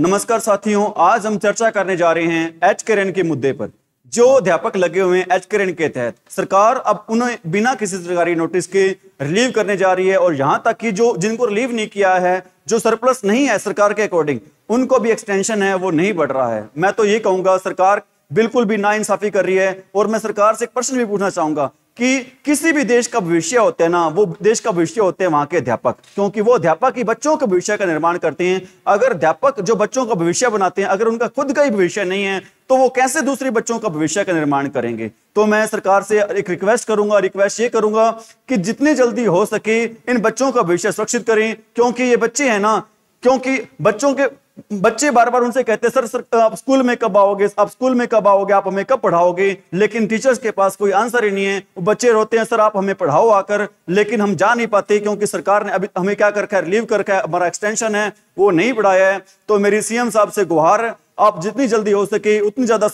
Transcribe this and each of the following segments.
नमस्कार साथियों, आज हम चर्चा करने जा रहे हैं एचकेरेन के मुद्दे पर। जो अध्यापक लगे हुए हैं एचकेरेन के तहत, सरकार अब उन्हें बिना किसी सरकारी नोटिस के रिलीव करने जा रही है। और यहां तक कि जो जिनको रिलीव नहीं किया है, जो सरप्लस नहीं है सरकार के अकॉर्डिंग, उनको भी एक्सटेंशन है वो नहीं बढ़ रहा है। मैं तो ये कहूंगा सरकार बिल्कुल भी नाइंसाफी कर रही है। और मैं सरकार से एक प्रश्न भी पूछना चाहूंगा कि किसी भी देश का भविष्य होते हैं ना, वो देश का भविष्य होते हैं वहां के अध्यापक, क्योंकि वो अध्यापक ही बच्चों के भविष्य का निर्माण करते हैं। अगर अध्यापक जो बच्चों का भविष्य बनाते हैं, अगर उनका खुद का ही भविष्य नहीं है, तो वो कैसे दूसरे बच्चों का भविष्य का निर्माण करेंगे। तो मैं सरकार से एक रिक्वेस्ट ये करूंगा कि जितनी जल्दी हो सके इन बच्चों का भविष्य सुरक्षित करें, क्योंकि ये बच्चे हैं ना, क्योंकि बच्चे बार बार उनसे कहते हैं सर आप स्कूल में कब आओगे, आप हमें कब पढ़ाओगे, लेकिन टीचर्स के पास कोई आंसर ही नहीं है। बच्चे रोते हैं सर आप हमें पढ़ाओ आकर, लेकिन हम जा नहीं पाते क्योंकि सरकार ने अभी हमें क्या कर रखा है, रिलीव कर रखा है, हमारा एक्सटेंशन है वो नहीं बढ़ाया है। तो मेरी सीएम साहब से गुहार है, आप जितनी जल्दी हो सके उतनी ज्यादा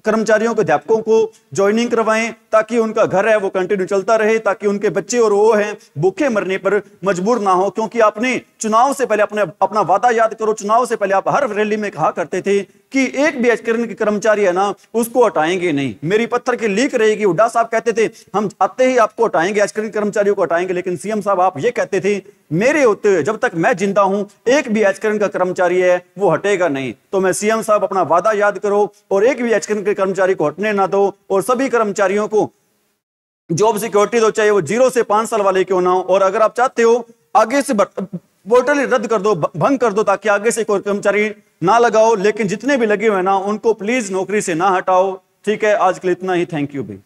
कर्मचारियों को, अध्यापकों को ज्वाइनिंग करवाएं, ताकि उनका घर है वो कंटिन्यू चलता रहे, ताकि उनके बच्चे और वो हैं भूखे मरने पर मजबूर ना हो। क्योंकि आपने चुनाव से पहले अपना वादा याद करो, चुनाव से पहले आप हर रैली में कहा करते थे कि एक भी एचकेरेन के कर्मचारी है ना उसको हटाएंगे नहीं। मेरी पत्थर की लीक रहेगी, हुड्डा साहब कहते थे हम आते ही आपको हटाएंगे, एचकेरेन कर्मचारियों को हटाएंगे। लेकिन सीएम साहब आप ये कहते थे मेरे होते हुए जब तक मैं जिंदा हूं एक भी एचकेरेन का कर्मचारी है वो हटेगा नहीं। तो मैं सीएम साहब अपना वादा याद करो और एक भी एचकेरेन के कर्मचारी को हटने ना दो, और सभी कर्मचारियों को जॉब सिक्योरिटी दो, चाहे वो 0 से 5 साल वाले क्यों ना हो। और अगर आप चाहते हो आगे से पोर्टल रद्द कर दो, भंग कर दो, ताकि आगे से कोई कर्मचारी ना लगाओ। लेकिन जितने भी लगे हुए ना उनको प्लीज नौकरी से ना हटाओ। ठीक है, आज के लिए इतना ही। थैंक यू भाई।